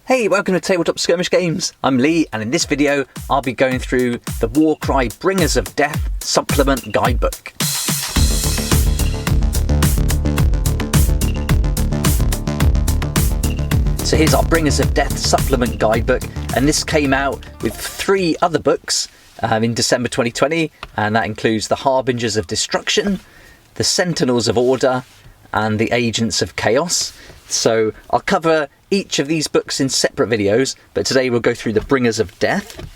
Hey, welcome to Tabletop Skirmish Games. I'm Lee, and in this video I'll be going through the Warcry Bringers of Death Supplement Guidebook. So here's our Bringers of Death Supplement Guidebook, and this came out with 3 other books in December 2020, and that includes the Harbingers of Destruction, the Sentinels of Order, and the Agents of Chaos. So I'll cover each of these books in separate videos, but today we'll go through the Bringers of Death.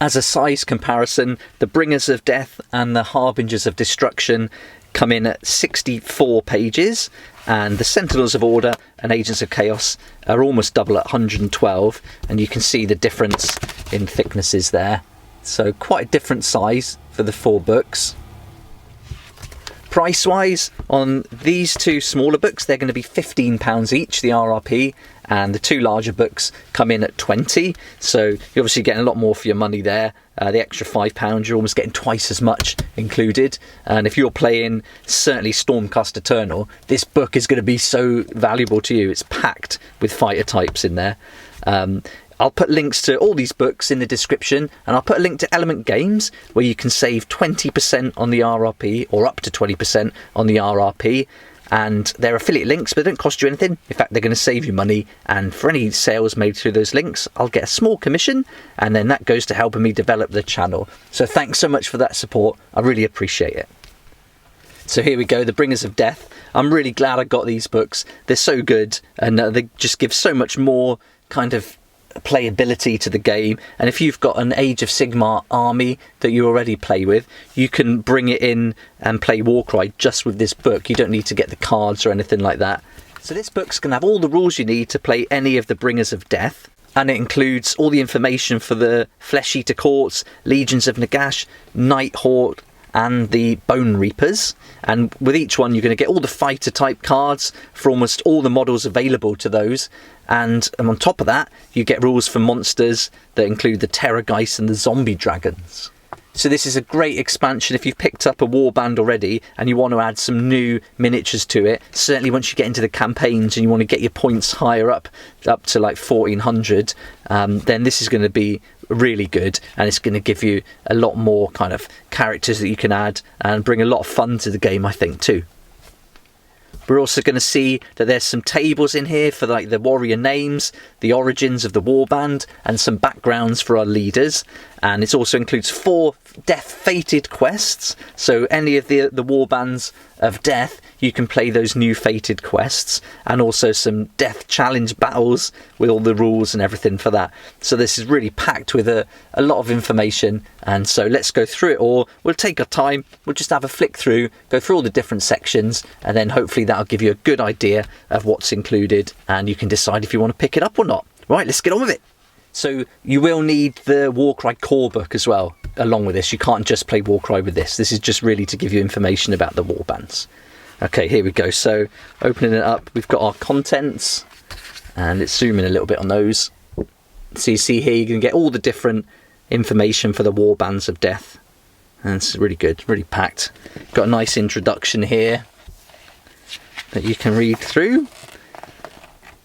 As a size comparison, the Bringers of Death and the Harbingers of Destruction come in at 64 pages, and the Sentinels of Order and Agents of Chaos are almost double at 112, and you can see the difference in thicknesses there. So quite a different size for the 4 books. Price-wise, on these 2 smaller books, they're going to be £15 each, the RRP, and the 2 larger books come in at £20. So you're obviously getting a lot more for your money there. The extra £5, you're almost getting twice as much included. And if you're playing certainly Stormcast Eternal, this book is going to be so valuable to you. It's packed with fighter types in there. I'll put links to all these books in the description, and I'll put a link to Element Games where you can save 20% on the RRP, or up to 20% on the RRP, and they're affiliate links but they don't cost you anything. In fact, they're going to save you money, and for any sales made through those links I'll get a small commission, and then that goes to helping me develop the channel. So thanks so much for that support, I really appreciate it. So here we go, the Bringers of Death. I'm really glad I got these books. They're so good, and they just give so much more kind of playability to the game. And if you've got an Age of Sigmar army that you already play with, you can bring it in and play Warcry just with this book. You don't need to get the cards or anything like that. So this book's going to have all the rules you need to play any of the Bringers of Death, and it includes all the information for the Flesh Eater Courts, Legions of Nagash, Nighthawk, and the Bone Reapers. And with each one you're going to get all the fighter type cards for almost all the models available to those, and on top of that you get rules for monsters that include the Terrorgeist and the Zombie Dragons. So this is a great expansion if you've picked up a warband already and you want to add some new miniatures to it. Certainly once you get into the campaigns and you want to get your points higher up to like 1400, then this is going to be really good, and it's going to give you a lot more kind of characters that you can add and bring a lot of fun to the game, I think, too. We're also going to see that there's some tables in here for like the warrior names, the origins of the warband, and some backgrounds for our leaders. And it also includes 4 death fated quests. So any of the warbands of death, you can play those new fated quests, and also some death challenge battles with all the rules and everything for that. So this is really packed with a lot of information, and so let's go through it all. We'll take our time, we'll just have a flick through, go through all the different sections, and then hopefully that'll give you a good idea of what's included, and you can decide if you want to pick it up or not. Right, let's get on with it. So you will need the Warcry core book as well along with this. You can't just play Warcry with this. This is just really to give you information about the warbands. Okay, here we go. So opening it up, we've got our contents, and let's zoom in a little bit on those. So you see here you can get all the different information for the warbands of death, and it's really good, really packed. Got a nice introduction here that you can read through.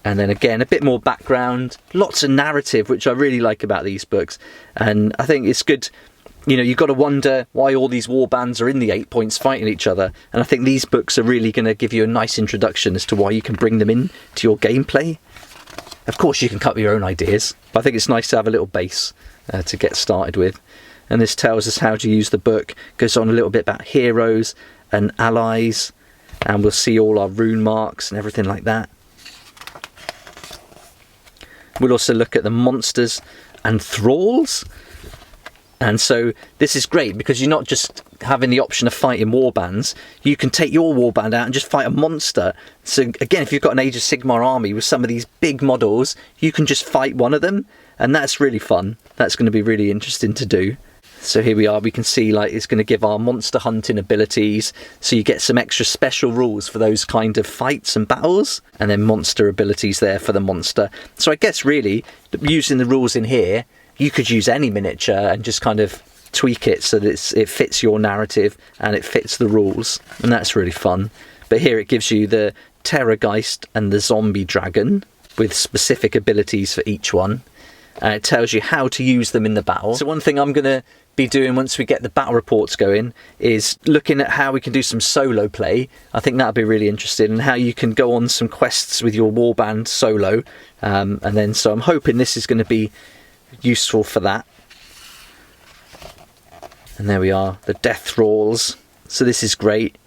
And then again, a bit more background, lots of narrative, which I really like about these books. And I think it's good, you know, you've got to wonder why all these warbands are in the 8 points fighting each other. And I think these books are really going to give you a nice introduction as to why you can bring them in to your gameplay. Of course, you can come up with your own ideas, but I think it's nice to have a little base to get started with. And this tells us how to use the book, goes on a little bit about heroes and allies, and we'll see all our rune marks and everything like that. We'll also look at the monsters and thralls. And so this is great because you're not just having the option of fighting warbands. You can take your warband out and just fight a monster. So again, if you've got an Age of Sigmar army with some of these big models, you can just fight one of them. And that's really fun. That's going to be really interesting to do. So here we are, we can see like it's going to give our monster hunting abilities, so you get some extra special rules for those kind of fights and battles, and then monster abilities there for the monster. So I guess really, using the rules in here, you could use any miniature and just kind of tweak it so that it fits your narrative and it fits the rules, and that's really fun. But here it gives you the Terrorgeist and the Zombie Dragon. with specific abilities for each one. It tells you how to use them in the battle. So one thing I'm going to be doing once we get the battle reports going is looking at how we can do some solo play. I think that'll be really interesting, and how you can go on some quests with your warband solo. And then, so I'm hoping this is going to be useful for that. And there we are, the death thralls. So this is great.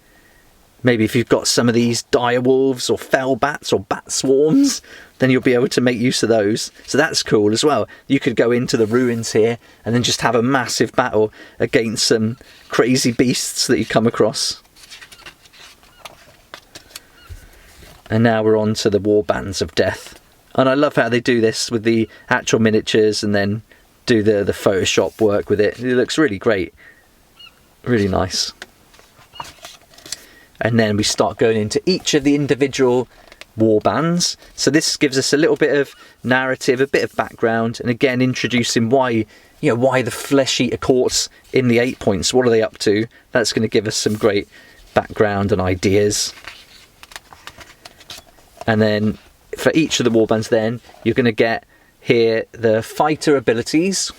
Maybe if you've got some of these dire wolves or fell bats or bat swarms, then you'll be able to make use of those. So that's cool as well. You could go into the ruins here and then just have a massive battle against some crazy beasts that you come across. And now we're on to the warbands of death. And I love how they do this with the actual miniatures and then do the Photoshop work with it. It looks really great. Really nice. And then we start going into each of the individual warbands. So this gives us a little bit of narrative, a bit of background, and again introducing why the flesh eater courts in the 8 points. What are they up to? That's going to give us some great background and ideas. And then for each of the warbands, then you're going to get here the fighter abilities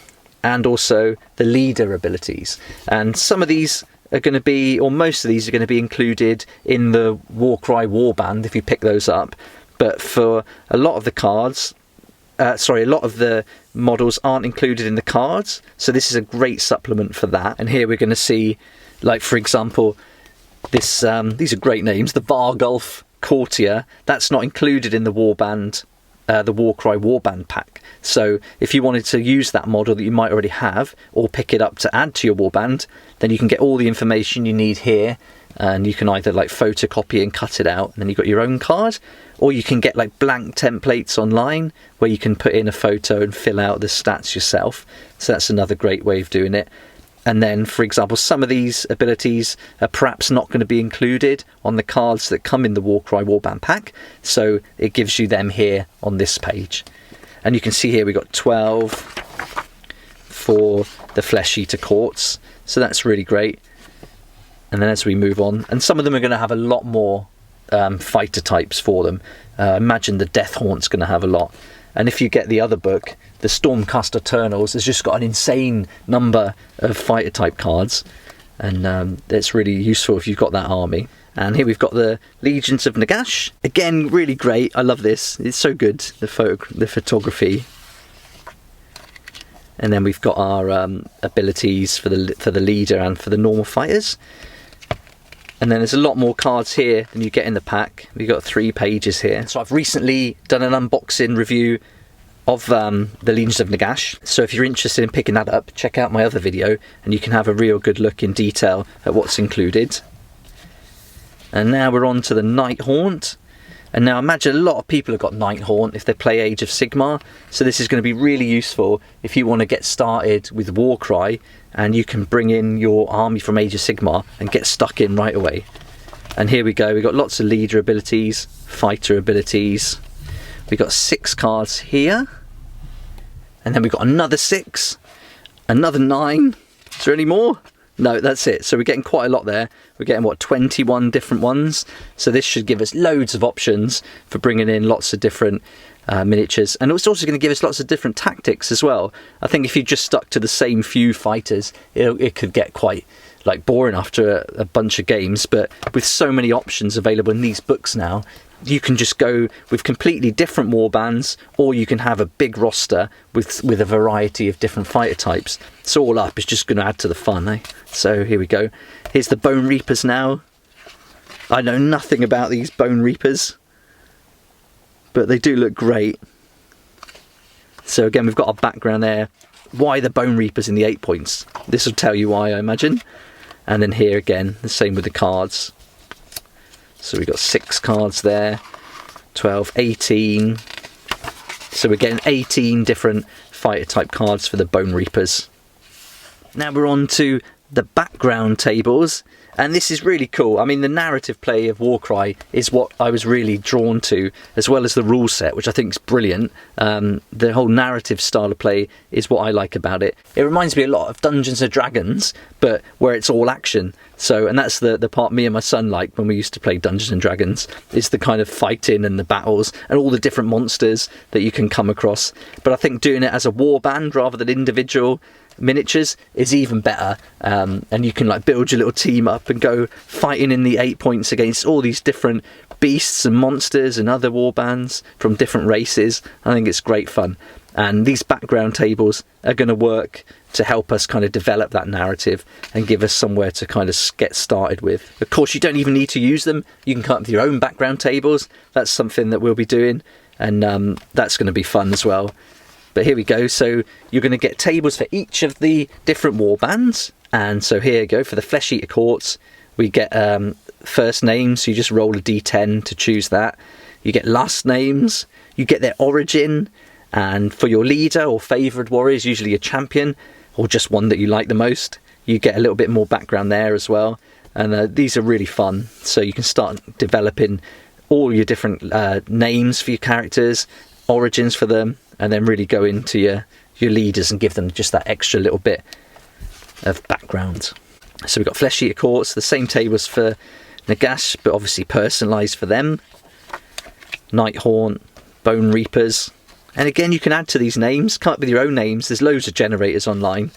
and also the leader abilities. And some of these are going to be, or most of these are going to be included in the Warcry warband if you pick those up. But for a lot of the cards, a lot of the models aren't included in the cards, so this is a great supplement for that. And here we're going to see, like for example, this these are great names, the Vargulf Courtier. That's not included in the warband, the Warcry warband pack. So if you wanted to use that model that you might already have, or pick it up to add to your warband, then you can get all the information you need here, and you can either like photocopy and cut it out and then you've got your own card, or you can get like blank templates online where you can put in a photo and fill out the stats yourself. So that's another great way of doing it. And then, for example, some of these abilities are perhaps not going to be included on the cards that come in the Warcry warband pack, so it gives you them here on this page. And you can see here we've got 12 for the flesh eater courts, so that's really great. And then as we move on, and some of them are going to have a lot more fighter types for them. Imagine the Death Haunt's going to have a lot. And if you get the other book, the Stormcast Eternals has just got an insane number of fighter type cards, and it's really useful if you've got that army. And here we've got the Legions of Nagash. Again, really great. I love this. It's so good, the photography. And then we've got our abilities for the leader and for the normal fighters. And then there's a lot more cards here than you get in the pack. We've got 3 pages here. So I've recently done an unboxing review of the Legions of Nagash. So if you're interested in picking that up, check out my other video and you can have a real good look in detail at what's included. And now we're on to the Night Haunt. And now imagine a lot of people have got Night Haunt if they play Age of Sigmar. So this is going to be really useful if you want to get started with Warcry and you can bring in your army from Age of Sigmar and get stuck in right away. And here we go, we've got lots of leader abilities, fighter abilities. We've got 6 cards here. And then we've got another 6, another 9. Is there any more? No, that's it. So we're getting quite a lot there. We're getting, what, 21 different ones. So this should give us loads of options for bringing in lots of different miniatures. And it's also going to give us lots of different tactics as well. I think if you just stuck to the same few fighters, it could get quite like boring after a bunch of games. But with so many options available in these books now, you can just go with completely different warbands, or you can have a big roster with a variety of different fighter types. So all up is just going to add to the fun, eh? So here we go. Here's the Bone Reapers now. I know nothing about these Bone Reapers, but they do look great. So again, we've got our background there. Why the Bone Reapers in the 8 points? This will tell you why, I imagine. And then here again, the same with the cards. So we've got 6 cards there, 12, 18. So we're getting 18 different fighter type cards for the Bone Reapers. Now we're on to the background tables. And this is really cool. I mean, the narrative play of Warcry is what I was really drawn to, as well as the rule set, which I think is brilliant. The whole narrative style of play is what I like about it. It reminds me a lot of Dungeons and Dragons, but where it's all action. So, and that's the part me and my son like when we used to play Dungeons and Dragons, is the kind of fighting and the battles and all the different monsters that you can come across. But I think doing it as a warband rather than individual miniatures is even better, and you can like build your little team up and go fighting in the 8 points against all these different beasts and monsters and other warbands from different races. I think it's great fun, and these background tables are going to work to help us kind of develop that narrative and give us somewhere to kind of get started with. Of course, you don't even need to use them. You can come up with your own background tables. That's something that we'll be doing, and that's going to be fun as well. But here we go. So you're going to get tables for each of the different war bands. And so here you go. For the Flesh Eater Courts, we get first names. So you just roll a d10 to choose that. You get last names. You get their origin. And for your leader or favoured warriors, usually a champion or just one that you like the most, you get a little bit more background there as well. And these are really fun. So you can start developing all your different names for your characters, origins for them, and then really go into your leaders and give them just that extra little bit of background. So we've got Flesh Eater Courts, the same tables for Nagash, but obviously personalised for them. Nighthaunt, Bone Reapers. And again, you can add to these names, come up with your own names. There's loads of generators online.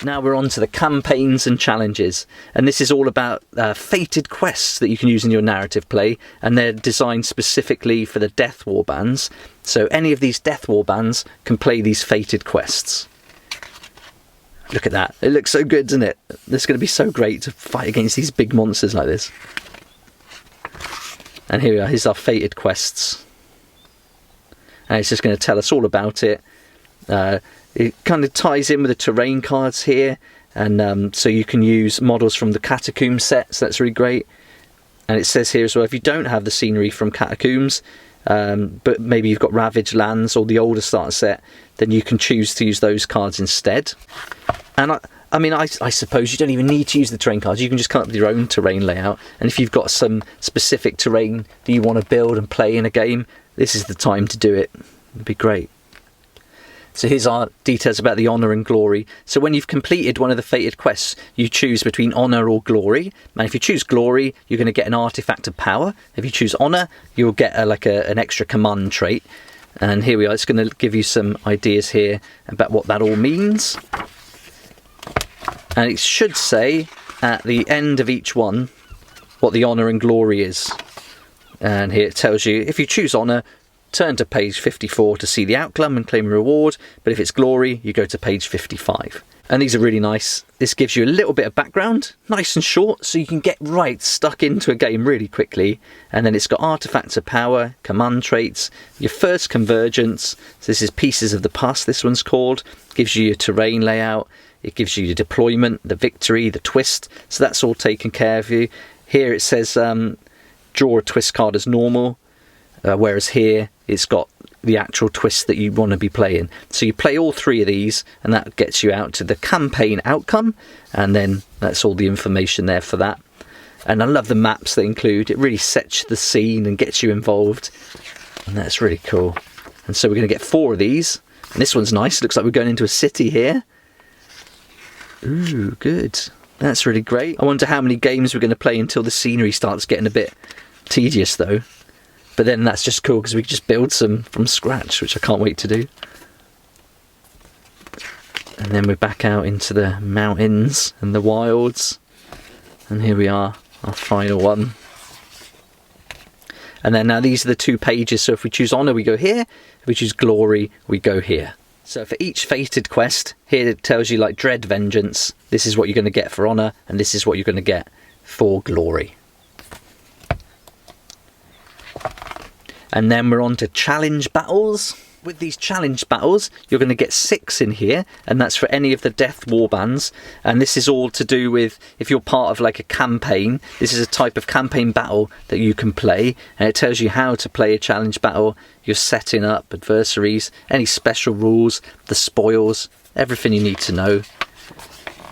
Now we're on to the campaigns and challenges, and this is all about fated quests that you can use in your narrative play, and they're designed specifically for the Death Warbands. So any of these Death Warbands can play these fated quests. Look at that, it looks so good, doesn't it? It's going to be so great to fight against these big monsters like this. And here we are, here's our fated quests. And it's just going to tell us all about it. It kind of ties in with the terrain cards here, and so you can use models from the Catacombs set, so that's really great. And it says here as well, if you don't have the scenery from Catacombs, but maybe you've got Ravaged Lands or the older starter set, then you can choose to use those cards instead. And I mean, I suppose you don't even need to use the terrain cards. You can just come up with your own terrain layout, and if you've got some specific terrain that you want to build and play in a game, this is the time to do it. It'd be great. So here's our details about the honour and glory. So when you've completed one of the fated quests, you choose between honour or glory. And if you choose glory, you're going to get an artifact of power. If you choose honour, you'll get an extra command trait. And here we are. It's going to give you some ideas here about what that all means. And it should say at the end of each one what the honour and glory is. And here it tells you, if you choose honour, turn to page 54 to see the outcome and claim a reward, but if it's glory, you go to page 55. And these are really nice. This gives you a little bit of background, nice and short, so you can get right stuck into a game really quickly. And then it's got artifacts of power, command traits, your first convergence. So this is Pieces of the Past, this one's called. Gives you your terrain layout, it gives you your deployment, the victory, the twist. So that's all taken care of you. Here it says draw a twist card as normal. Whereas here it's got the actual twist that you want to be playing. So you play all three of these, and that gets you out to the campaign outcome, and then that's all the information there for that. And I love the maps they include. It really sets the scene and gets you involved, and that's really cool. And so we're going to get 4 of these, and this one's nice. It looks like we're going into a city here. Ooh, good. That's really great. I wonder how many games we're going to play until the scenery starts getting a bit tedious though. But then that's just cool because we can just build some from scratch, which I can't wait to do. And then we're back out into the mountains and the wilds. And here we are, our final one. And then now these are the 2 pages. So if we choose honour, we go here. If we choose glory, we go here. So for each fated quest, here it tells you like Dread Vengeance. This is what you're going to get for honour, and this is what you're going to get for glory. And then we're on to challenge battles. With these challenge battles, you're going to get 6 in here, and that's for any of the Death Warbands. And this is all to do with if you're part of like a campaign. This is a type of campaign battle that you can play, and it tells you how to play a challenge battle. You're setting up adversaries, any special rules, the spoils, everything you need to know.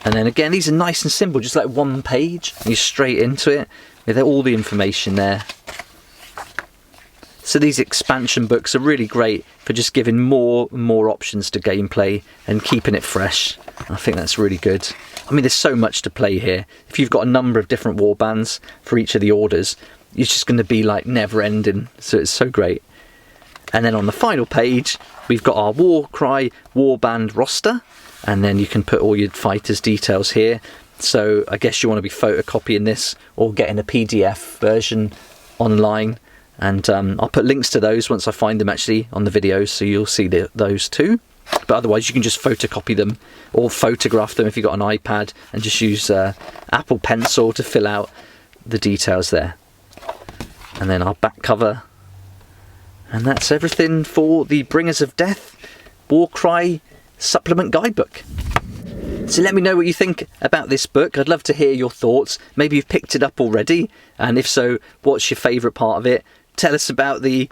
And then again, these are nice and simple, just like one page. You're straight into it with all the information there. So these expansion books are really great for just giving more and more options to gameplay and keeping it fresh. I think that's really good. I mean, there's so much to play here. If you've got a number of different warbands for each of the orders, it's just going to be like never ending. So it's so great. And then on the final page, we've got our Cry Warband Roster. And then you can put all your fighters' details here. So I guess you want to be photocopying this or getting a PDF version online. And I'll put links to those once I find them actually on the videos, so you'll see those too. But otherwise you can just photocopy them or photograph them if you've got an iPad and just use Apple Pencil to fill out the details there. And then our back cover. And that's everything for the Bringers of Death Warcry supplement guidebook. So let me know what you think about this book. I'd love to hear your thoughts. Maybe you've picked it up already, and if so, what's your favourite part of it? Tell us about the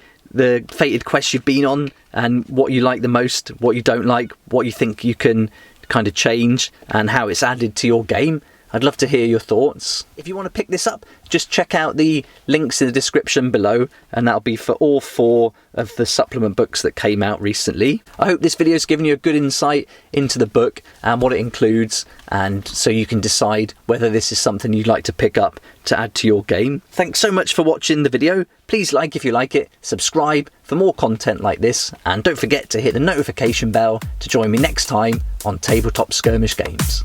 fated quest you've been on and what you like the most, what you don't like, what you think you can kind of change and how it's added to your game. I'd love to hear your thoughts. If you want to pick this up, just check out the links in the description below, and that'll be for all 4 of the supplement books that came out recently. I hope this video has given you a good insight into the book and what it includes, and so you can decide whether this is something you'd like to pick up to add to your game. Thanks so much for watching the video. Please like if you like it, subscribe for more content like this, and don't forget to hit the notification bell to join me next time on Tabletop Skirmish Games.